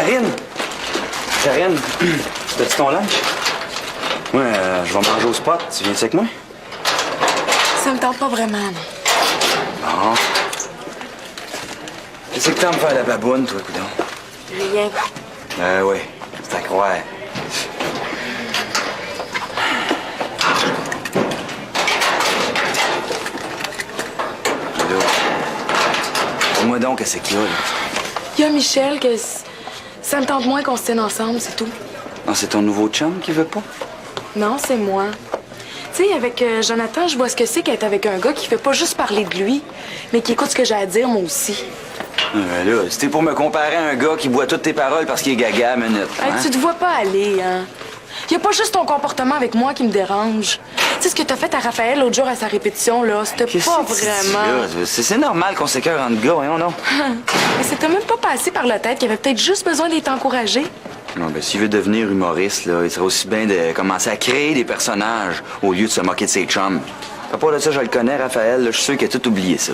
Karine! Karine, t'as-tu ton lunch? Ouais, je vais manger au spot. Tu viens-tu avec moi? Ça me tente pas vraiment, non. Non. Qu'est-ce que t'aimes faire la baboune, toi, coudonc? Rien. Oui, c'est à croire. Dis-moi donc, qu'est-ce qu'il y a, là? Il y a Michel que ça me tente moins qu'on se tienne ensemble, c'est tout. Non, c'est ton nouveau chum qui veut pas? Non, c'est moi. Tu sais, avec Jonathan, je vois ce que c'est qu'être avec un gars qui fait pas juste parler de lui, mais qui écoute ce que j'ai à dire, moi aussi. Là, c'était pour me comparer à un gars qui boit toutes tes paroles parce qu'il est gaga à minute. Hey, tu te vois pas aller, hein? Y a pas juste ton comportement avec moi qui me dérange. Tu sais, ce que t'as fait à Raphaël l'autre jour à sa répétition, là, c'était pas vraiment... C'est normal qu'on s'écœure entre gars, hein, non? Mais ça t'a même pas passé par la tête qu'il avait peut-être juste besoin d'être encouragé. Non, ben, s'il veut devenir humoriste, là, il serait aussi bien de commencer à créer des personnages au lieu de se moquer de ses chums. À part de ça, je le connais, Raphaël, là, je suis sûr qu'il a tout oublié ça.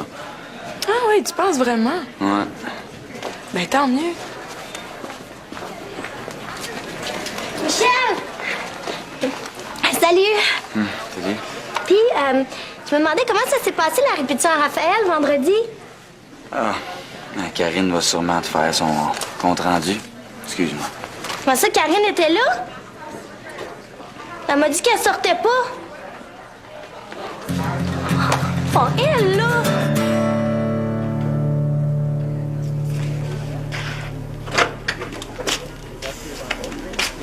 Ah oui, tu penses vraiment? Ouais. Ben, tant mieux. Michel! Salut! Salut. Puis, je me demandais comment ça s'est passé la répétition à Raphaël vendredi? Ah, Karine va sûrement te faire son compte-rendu. Excuse-moi. Je pensais que Karine était là. Elle m'a dit qu'elle sortait pas. Oh, elle, là!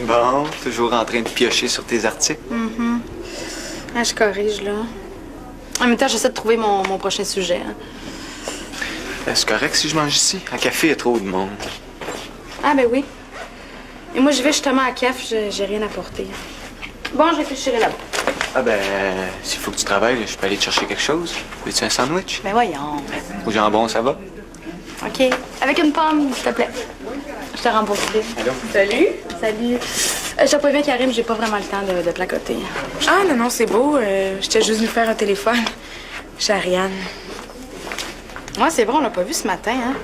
Bon, toujours en train de piocher sur tes articles. Ah, je corrige, là. En même temps, j'essaie de trouver mon prochain sujet. Hein. C'est correct si je mange ici? À café, il y a trop de monde. Ah, ben oui. Et moi, je vais justement à CAF, j'ai rien à porter. Bon, je réfléchirai là-bas. Ah ben, s'il faut que tu travailles, je peux aller te chercher quelque chose. Veux-tu un sandwich? Ben voyons. Au jambon, ça va? OK. Avec une pomme, s'il te plaît. Je te rembourse. Allô? Salut. Salut. Je te préviens, Karim, j'ai pas vraiment le temps de placoter. Ah, non, c'est beau. J'étais juste venue faire un téléphone. Chez Ariane. Ouais, c'est vrai, on l'a pas vu ce matin, hein.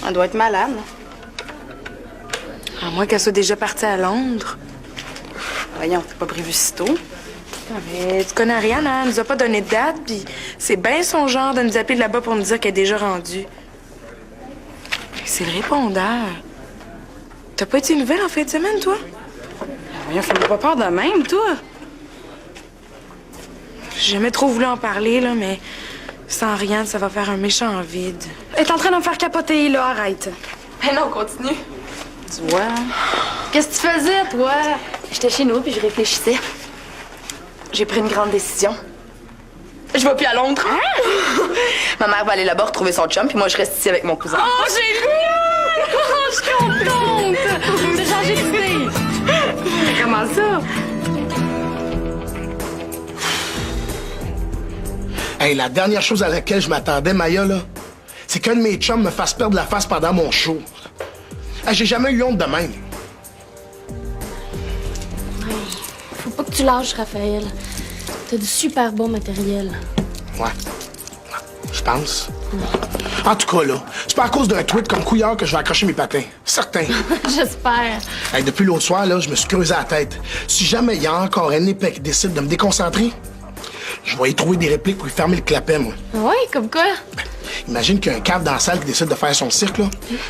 On doit être malade. À moins qu'elle soit déjà partie à Londres. Voyons, t'es pas prévu si tôt. Ah, mais tu connais Ariane, hein? Elle nous a pas donné de date, puis c'est bien son genre de nous appeler de là-bas pour nous dire qu'elle est déjà rendue. C'est le répondeur. T'as pas été une nouvelle en fin de semaine, toi? Voyons, fais-moi pas peur de même, toi. J'ai jamais trop voulu en parler, là, mais sans Ariane, ça va faire un méchant vide. Elle est en train de me faire capoter, là, arrête. Mais non, continue. Tu vois? Qu'est-ce que tu faisais, toi? J'étais chez nous, puis je réfléchissais. J'ai pris une grande décision. Je vais plus à Londres. Ma mère va aller là-bas retrouver son chum, puis moi, je reste ici avec mon cousin. Oh, génial! Oh, je suis contente! J'ai changé d'idée. Comment ça? Hey, la dernière chose à laquelle je m'attendais, Maya, là, c'est qu'un de mes chums me fasse perdre la face pendant mon show. Hey, j'ai jamais eu honte de même. Faut pas que tu lâches, Raphaël. T'as du super bon matériel. Ouais. Je pense. En tout cas, là, c'est pas à cause d'un tweet comme Couillard que je vais accrocher mes patins. Certain. J'espère. Hey, depuis l'autre soir, là, je me suis creusé la tête. Si jamais il y a encore un épais qui décide de me déconcentrer, je vais y trouver des répliques pour lui fermer le clapet, moi. Ouais, comme quoi? Imagine qu'il y a un cave dans la salle qui décide de faire son cirque, là.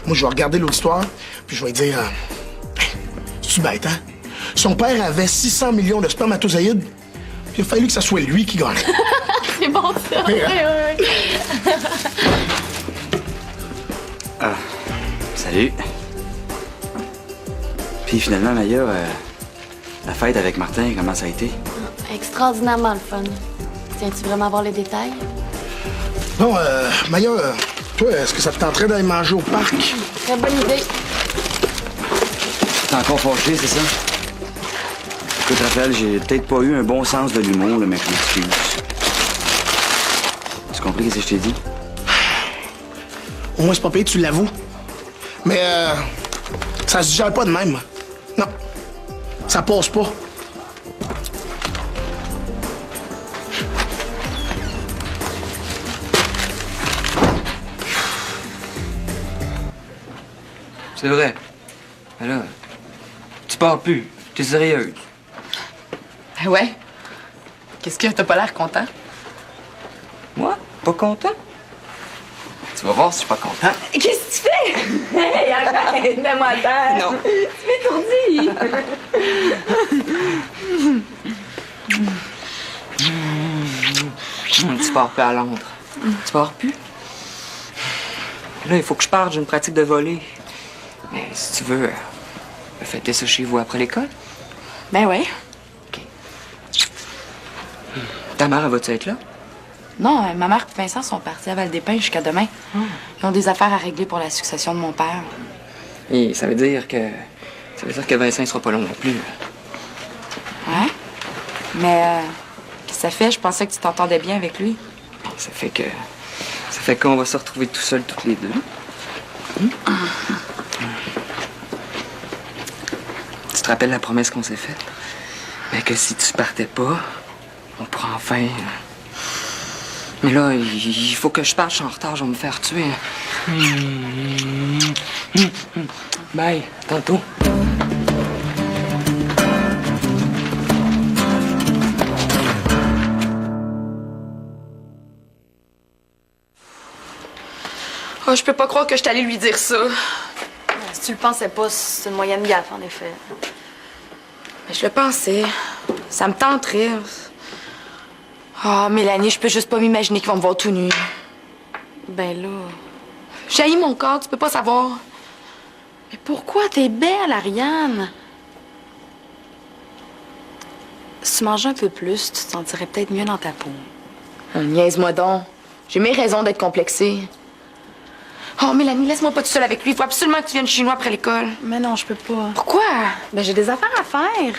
Moi, je vais regarder l'auditoire, puis je vais lui dire... C'est-tu bête, hein? Son père avait 600 millions de spermatozoïdes, puis il a fallu que ça soit lui qui gagne. C'est bon, ça. Oui, hein? Oui. Salut. Puis finalement, Maya, la fête avec Martin, comment ça a été? Extraordinairement le fun. Tiens-tu vraiment voir les détails? Bon, Maya, toi, est-ce que ça te tenterait d'aller manger au parc? Très bonne idée. T'es encore fâché, c'est ça? Écoute, Raphaël, j'ai peut-être pas eu un bon sens de l'humour, là, mais je m'excuse. Tu compris ce que je t'ai dit? Au moins, c'est pas payé, tu l'avoues. Mais, ça se digère pas de même. Non. Ça passe pas. C'est vrai. Ben là, tu pars plus. T'es sérieuse? Ben ouais. Qu'est-ce que t'as pas l'air content? Moi? Pas content? Tu vas voir si je suis pas content. Qu'est-ce que tu fais? Hey, arrête, mets-moi à terre. Non. Tu m'étourdis. Tu pars plus à Londres. Tu pars plus? Là, il faut que je parte, j'ai une pratique de volley. Mais si tu veux, fêter ça chez vous après l'école. Ben ouais. Ta mère, elle va-tu être là? Non, ma mère et Vincent sont partis à Val-des-Pins jusqu'à demain. Ils ont des affaires à régler pour la succession de mon père. Et ça veut dire que Vincent ne sera pas long non plus. Ouais? Mais qu'est-ce que ça fait? Je pensais que tu t'entendais bien avec lui. Ça fait qu'on va se retrouver tout seuls toutes les deux. Tu te rappelles la promesse qu'on s'est faite? Ben que si tu partais pas, on pourra enfin... Mais là, il faut que je parte, je suis en retard, je vais me faire tuer. Bye, tantôt. Oh, je peux pas croire que je suis allée lui dire ça. Si tu le pensais pas, c'est une moyenne gaffe, en effet. Mais je le pensais. Ça me tenterait. Oh, Mélanie, je peux juste pas m'imaginer qu'ils vont me voir tout nu. Ben là... J'ai mon corps, tu peux pas savoir. Mais pourquoi? T'es belle, Ariane. Si tu mangeais un peu plus, tu te sentirais peut-être mieux dans ta peau. Niaise-moi donc. J'ai mes raisons d'être complexée. Oh, Mélanie, laisse-moi pas tout seul avec lui. Il faut absolument que tu viennes chez nous après l'école. Mais non, je peux pas. Pourquoi? Ben j'ai des affaires à faire.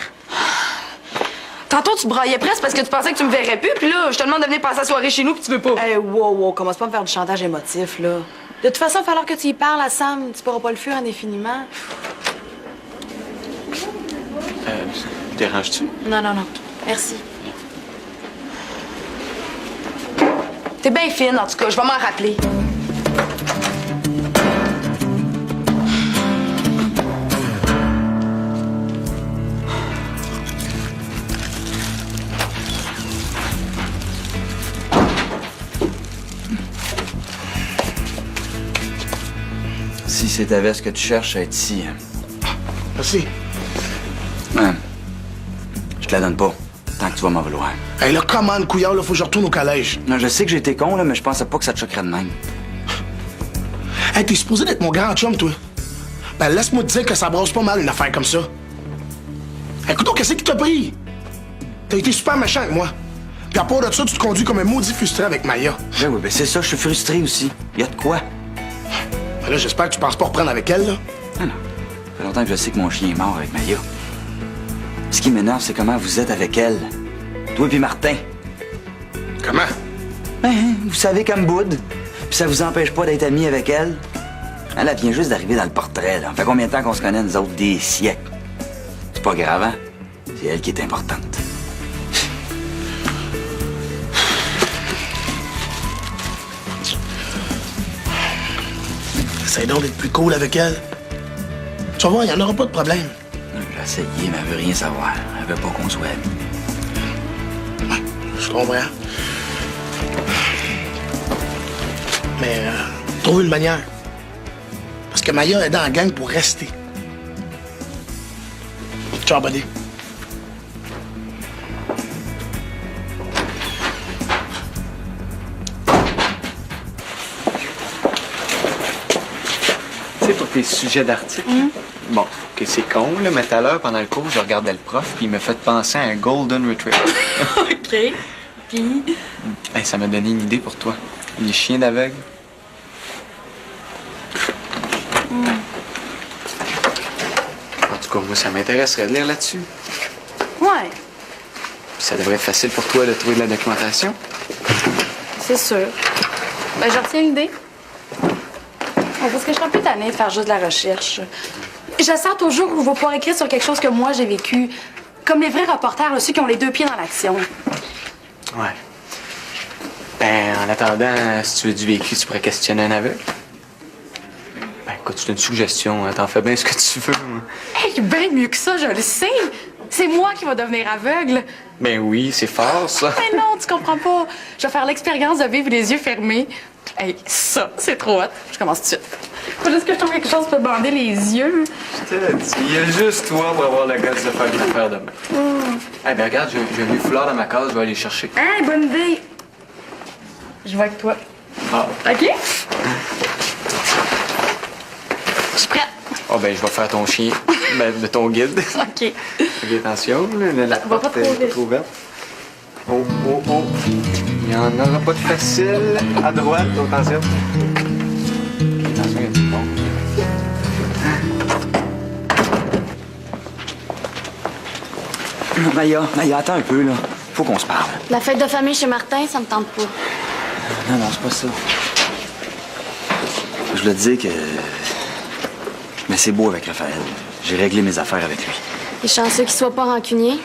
Tantôt, tu braillais presque parce que tu pensais que tu me verrais plus, puis là, je te demande de venir passer la soirée chez nous, puis tu veux pas. Hey, wow, commence pas à me faire du chantage émotif, là. De toute façon, il va falloir que tu y parles à Sam. Tu pourras pas le fuir indéfiniment. Déranges-tu? Non. Merci. T'es bien fine, en tout cas. Je vais m'en rappeler. Si c'est ta veste que tu cherches, à être ici. Merci. Ouais. Je te la donne pas. Tant que tu vas m'en vouloir. Hey, là, comment, couillard, là, faut que je retourne au collège. Non, je sais que j'ai été con, là, mais je pensais pas que ça te choquerait de même. Hey, t'es supposé d'être mon grand chum, toi. Ben, laisse-moi te dire que ça brasse pas mal une affaire comme ça. Écoute, qu'est-ce qui t'a pris? T'as été super méchant avec moi. Puis à part de ça, tu te conduis comme un maudit frustré avec Maya. Ben oui, ben c'est ça, je suis frustré aussi. Y a de quoi? Ben là, j'espère que tu penses pas reprendre avec elle, là. Ah non. Ça fait longtemps que je sais que mon chien est mort avec Maya. Ce qui m'énerve, c'est comment vous êtes avec elle. Toi et Martin. Comment? Ben, vous savez comme boude. Puis ça vous empêche pas d'être amis avec elle. Elle vient juste d'arriver dans le portrait, là. Ça fait combien de temps qu'on se connaît, nous autres? Des siècles. C'est pas grave, hein? C'est elle qui est importante. Essaye donc d'être plus cool avec elle. Tu vas voir, il n'y en aura pas de problème. J'ai essayé, mais elle veut rien savoir. Elle veut pas qu'on soit amis. Ouais, je comprends. Mais trouve une manière. Parce que Maya est dans la gang pour rester. Ciao, buddy. Tu sais, pour tes sujets d'article, bon, que c'est con, là, mais tout à l'heure, pendant le cours, je regardais le prof, puis il m'a fait penser à un Golden Retriever. OK. Puis... Hey, ça m'a donné une idée pour toi. Les chiens d'aveugle. En tout cas, moi, ça m'intéresserait de lire là-dessus. Ouais, Puis ça devrait être facile pour toi de trouver de la documentation. c'est sûr. Ben, j'en retiens l'idée. Parce que je suis un peu tannée de faire juste de la recherche. J'assure toujours qu'on va pouvoir écrire sur quelque chose que moi, j'ai vécu. Comme les vrais reporters, là, ceux qui ont les deux pieds dans l'action. Ouais. Ben, en attendant, si tu veux du vécu, tu pourrais questionner un aveugle. Ben, écoute, c'est une suggestion, hein. T'en fais bien ce que tu veux. Moi. Hey, bien mieux que ça, je le sais. C'est moi qui va devenir aveugle. Ben oui, c'est fort, ça. Mais non, tu comprends pas. Je vais faire l'expérience de vivre les yeux fermés. Hey, ça, c'est trop hot. Je commence tout de suite. Faut juste que je trouve quelque chose pour bander les yeux. Je te dis, il y a juste toi pour avoir le gosse de faire une affaire demain. Eh bien, regarde, j'ai mis le foulard dans ma case, je vais aller le chercher. Hey, bonne idée. Je vais avec toi. Ah. OK? Je suis prête. Oh, ben, je vais faire ton chien, ben, ton guide. OK. Ok, attention, la va pas porte trop est vite. trop ouverte. Oh, oh, oh. Il n'y en aura pas de facile. À droite, attention. Ok, attention, il y a du monde. Maya, attends un peu, là. Faut qu'on se parle. La fête de famille chez Martin, ça me tente pas. Non, c'est pas ça. Je voulais te dire que... Mais c'est beau avec Raphaël. J'ai réglé mes affaires avec lui. Les chanceux qu'il soit pas rancunier.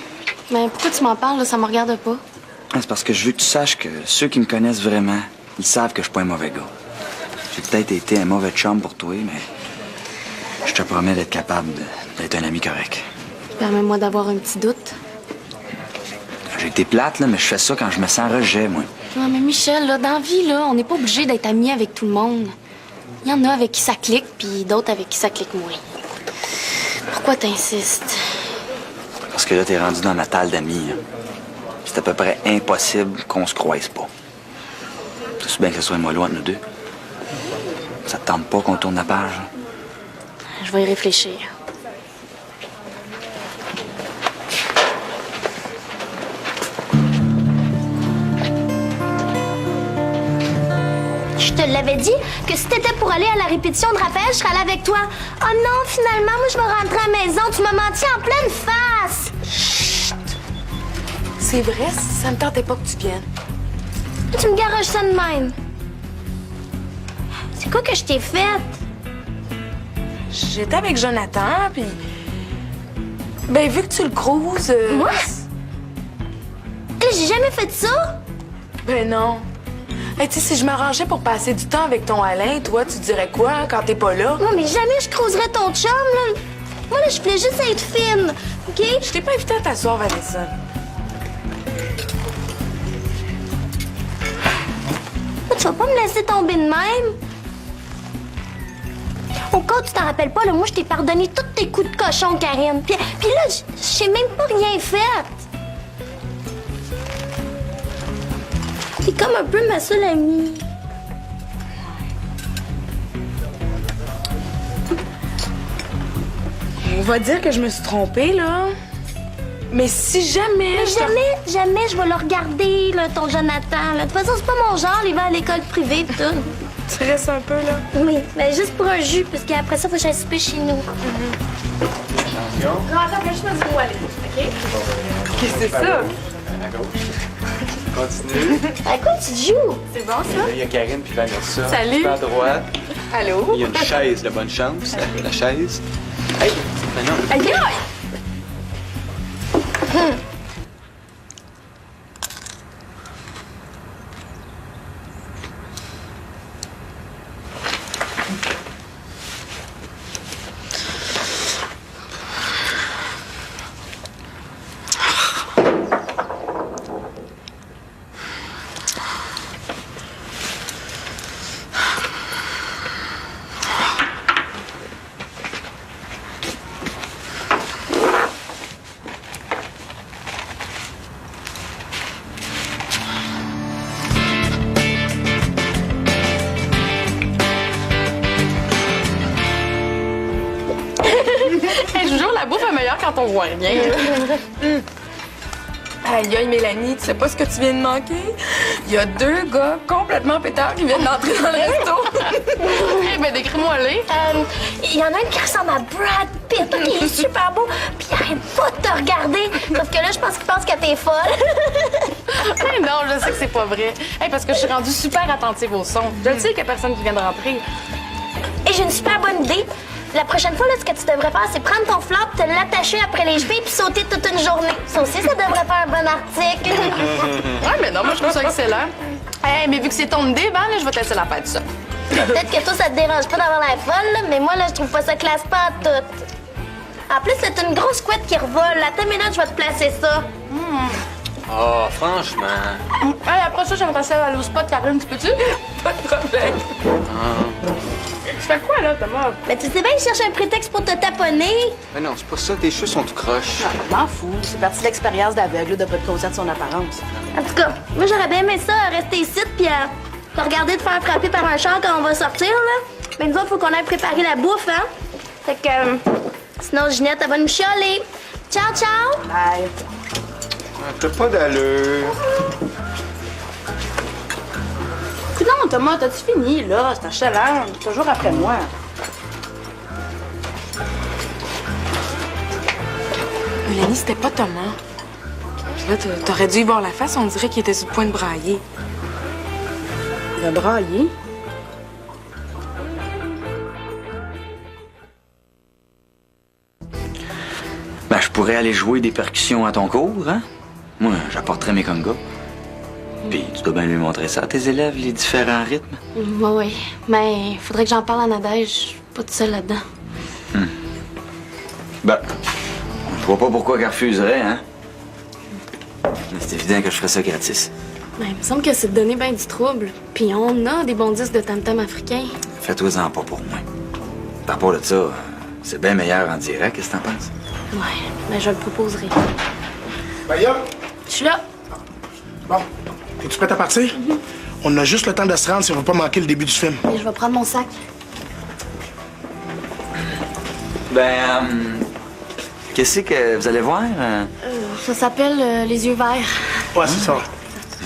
Mais pourquoi tu m'en parles, là? Ça me regarde pas. C'est parce que je veux que tu saches que ceux qui me connaissent vraiment, ils savent que je suis pas un mauvais gars. J'ai peut-être été un mauvais chum pour toi, mais je te promets d'être capable d'être un ami correct. Permets-moi d'avoir un petit doute. J'ai été plate, là, mais je fais ça quand je me sens rejet, moi. Non, mais Michel, là, dans la vie, là, on n'est pas obligé d'être amis avec tout le monde. Il y en a avec qui ça clique, puis d'autres avec qui ça clique moins. Pourquoi t'insistes? Parce que là, t'es rendu dans ma talle d'amis. Hein. C'est à peu près impossible qu'on se croise pas. C'est bien que ce soit moi loin de nous deux. Ça te tente pas qu'on tourne la page? Je vais y réfléchir. Je te l'avais dit que si t'étais pour aller à la répétition de Raphaël, je serais allée avec toi. Oh non, finalement, moi, je vais rentrer à la maison. Tu m'as menti en pleine face. C'est vrai, ça me tentait pas que tu viennes. Tu me garoches ça de même. C'est quoi que je t'ai fait? J'étais avec Jonathan, puis... Ben, vu que tu le cruises... Moi? J'ai jamais fait ça. Ben non. Hey, tu sais, si je m'arrangeais pour passer du temps avec ton Alain, toi, tu dirais quoi quand t'es pas là? Non, mais jamais je cruiserais ton chum, là. Moi, là, je voulais juste être fine, OK? Je t'ai pas invité à t'asseoir, Vanessa. Tu vas pas me laisser tomber de même? Au cas où tu t'en rappelles pas, là, moi, je t'ai pardonné tous tes coups de cochon, Karine. Puis là, j'ai même pas rien fait. T'es comme un peu ma seule amie. On va dire que je me suis trompée, là. Mais si jamais... Mais jamais je vais le regarder, là, ton Jonathan. Là. De toute façon, c'est pas mon genre, il va à l'école privée pis tout. Tu restes un peu, là. Oui, mais juste pour un jus, parce qu'après ça, faut que j'aille souper chez nous. Attention. Non, attends, je me dis où aller, OK? Qu'est-ce que c'est ça? À gauche. Continue. À quoi tu joues? C'est bon, Là, ça? il y a Karine puis Vanessa. Salut. Un petit peu à droite. Allô? Il y a une chaise de bonne chance. La chaise. Hey, maintenant. Aïe, aïe! Hey, je vous jure, la bouffe est meilleure quand on voit rien. Aïe, aïe, Mélanie, tu sais pas ce que tu viens de manquer? Il y a 2 gars complètement pétards qui viennent d'entrer dans le resto. Eh ben, décris-moi-les. Il y en a un qui ressemble à Brad Pitt, qui est super beau, puis il arrête pas de te regarder. Sauf que là, je pense qu'il pense que t'es folle. Eh non, je sais que c'est pas vrai. Hey, parce que je suis rendue super attentive au son. Je le sais qu'il y a personne qui vient de rentrer. Et j'ai une super bonne idée. La prochaine fois, là, ce que tu devrais faire, c'est prendre ton flop, te l'attacher après les chevilles puis sauter toute une journée. Ça aussi, ça devrait faire un bon article. Ouais, mais non, moi, je trouve ça excellent. Hey, mais vu que c'est ton idée, ben, là, je vais te laisser la fête, ça. Peut-être que toi, ça te dérange pas d'avoir l'air folle, là, mais moi, là, je trouve pas ça classe pas en tout. En plus, c'est une grosse couette qui revole. Attends une minute, je vais te placer ça. Oh, franchement. Hey, après ça, j'aimerais ça aller au spot, Karine, tu peux-tu? Pas de problème. Tu fais quoi, là, Thomas? Mais tu sais bien, je cherche un prétexte pour te taponner. Mais non, c'est pas ça. Tes cheveux sont tout croches. Je m'en fous. C'est parti de l'expérience d'aveugle de pas te causer de son apparence. En tout cas, moi, j'aurais bien aimé ça, rester ici, puis te regarder te faire frapper par un char quand on va sortir, là. Mais nous autres, faut qu'on aille préparer la bouffe, hein? Fait que, sinon, Ginette, elle va nous chialer. Ciao, ciao! Bye. T'as pas d'allure. Non, Thomas, t'as-tu fini, là? C'est achalant. Toujours après moi. Mélanie, c'était pas Thomas. Puis là, t'aurais dû y voir la face, on dirait qu'il était sur le point de brailler. Il a braillé. Ben, je pourrais aller jouer des percussions à ton cours, hein? Moi, j'apporterais mes congas. Puis tu dois bien lui montrer ça à tes élèves, les différents rythmes. Oui. Mais faudrait que j'en parle à Nadège. Je suis pas toute seule là-dedans. Ben, je vois pas pourquoi qu'elle refuserait, hein? Mais c'est évident que je ferais ça gratis. Ben, il me semble que c'est de donner bien du trouble. Puis on a des bons disques de tam-tam africains. Fais-toi-en pas pour moi. Par rapport de ça, c'est bien meilleur en direct, qu'est-ce que t'en penses? Ouais, mais je le proposerai. Maya, Je suis là. bon, es-tu prête à partir? On a juste le temps de se rendre si on veut pas manquer le début du film. Et je vais prendre mon sac. Ben, qu'est-ce que vous allez voir? Ça s'appelle Les yeux verts. Ouais, c'est ça.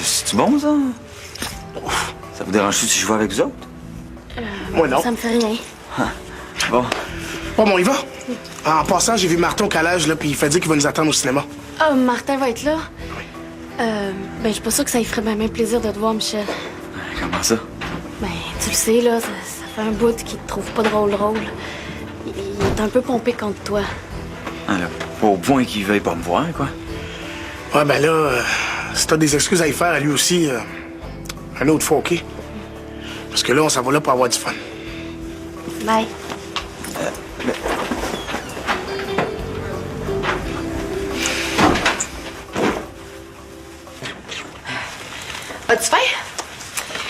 C'est-tu bon, ça? Ça vous dérange-tu si je vais avec vous autres? Moi, non. Ça me fait rien. Bon. Bon, on y va. En passant, j'ai vu Martin au calage, là, puis il fait dire qu'il va nous attendre au cinéma. Ah, Martin va être là? Ben, je suis pas sûre que ça lui ferait bien plaisir de te voir, Michel. Comment ça? Ben, tu le sais, là, ça fait un bout qu'il te trouve pas drôle. Il est un peu pompé contre toi. Ah, là, pas au point qu'il veuille pas me voir, quoi. Ouais, ben là, si t'as des excuses à y faire à lui aussi, un autre fois, OK? Parce que là, on s'en va là pour avoir du fun. Bye. As-tu faim?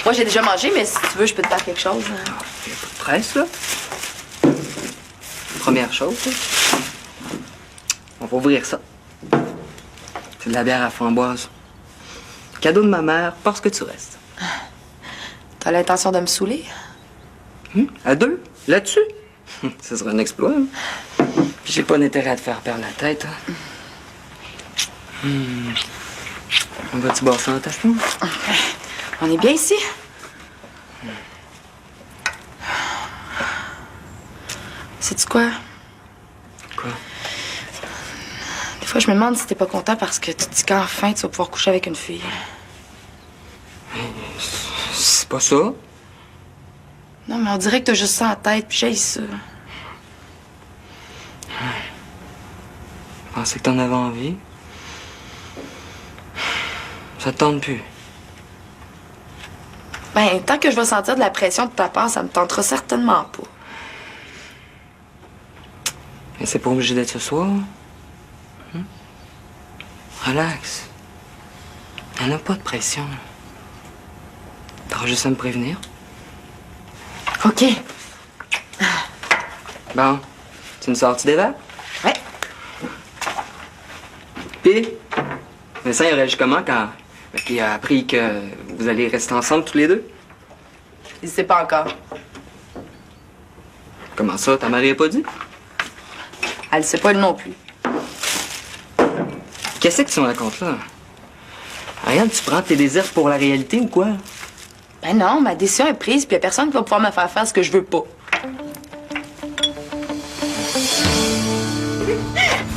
Moi, j'ai déjà mangé, mais si tu veux, je peux te faire quelque chose. Il n'y a pas de presse, là. Première chose, là. On va ouvrir ça. C'est de la bière à framboise. Cadeau de ma mère, parce que tu restes. T'as l'intention de me saouler? À deux, là-dessus. Ce serait un exploit. Hein? Puis j'ai pas d'intérêt à te faire perdre la tête. Hein? On va-tu boire ça dans ta chambre? On est bien ici? Sais-tu quoi? Quoi? Des fois, je me demande si t'es pas content parce que tu te dis qu'enfin, tu vas pouvoir coucher avec une fille. C'est pas ça. Non, mais on dirait que t'as juste ça en tête, puis j'ai ça. Je pensais que t'en avais envie. Ça te tente plus. Ben, tant que je vais sentir de la pression de ta part, ça me tentera certainement pas. Mais c'est pas obligé d'être ce soir. Relax. Y'en a pas de pression. T'auras juste à me prévenir. OK. Bon, tu me sors-tu des verres? Ouais. Puis, Vincent, il réagit comment quand il a appris que vous allez rester ensemble tous les deux? Il sait pas encore. Comment ça, ta mère y a pas dit? Elle sait pas, elle non plus. Qu'est-ce que tu me racontes là? Ariane, tu prends tes désirs pour la réalité ou quoi? Ben non, ma décision est prise, puis y a personne qui va pouvoir me faire faire ce que je veux pas.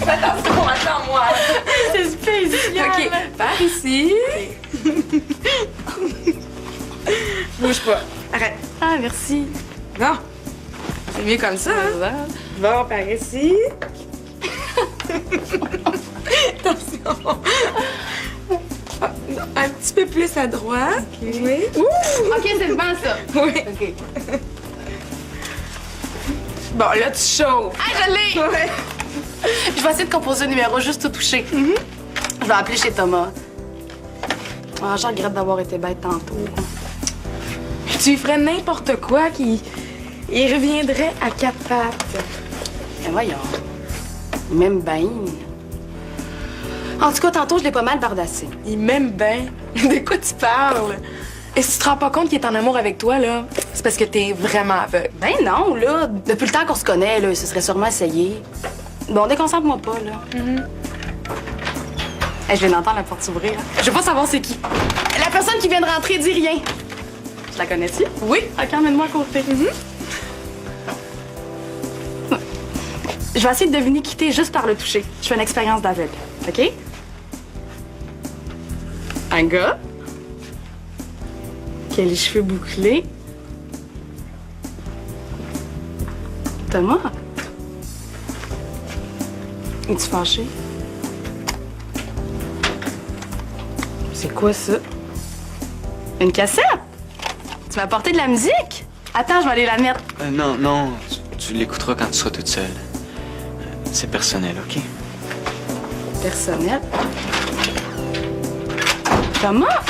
Attends-moi. C'est spécial. OK, par ici. Bouge pas. Arrête. Ah, merci. Non. C'est mieux comme ça, hein? Bon, par ici. Attention. Un petit peu plus à droite. Oui. OK, c'est le banc, ça. Oui. OK. Bon, là, tu chauffes. Ah, je l'ai! Ouais. Je vais essayer de composer un numéro juste au toucher. Je vais appeler chez Thomas. Ah, je regrette d'avoir été bête tantôt. Tu lui ferais n'importe quoi il reviendrait à quatre pattes. Mais voyons. Il m'aime bien. En tout cas, tantôt, je l'ai pas mal bardassé. Il m'aime bien. De quoi tu parles? Et si tu te rends pas compte qu'il est en amour avec toi, là, c'est parce que t'es vraiment aveugle. Ben non, là. Depuis le temps qu'on se connaît, là, il se serait sûrement essayé. Bon, déconcentre-moi pas, là. Hey, je viens d'entendre la porte s'ouvrir. Je veux pas savoir c'est qui. La personne qui vient de rentrer dit rien. Je la connais-tu? Oui. OK, emmène-moi à côté. Je vais essayer de deviner qui t'es juste par le toucher. Je fais une expérience d'aveugle, OK? Un gars qui a les cheveux bouclés. Thomas? Es-tu fâché? C'est quoi ça? Une cassette? Tu m'as apporté de la musique? Attends, je vais aller la mettre. Non, tu l'écouteras quand tu seras toute seule. C'est personnel, OK? Personnel. Thomas?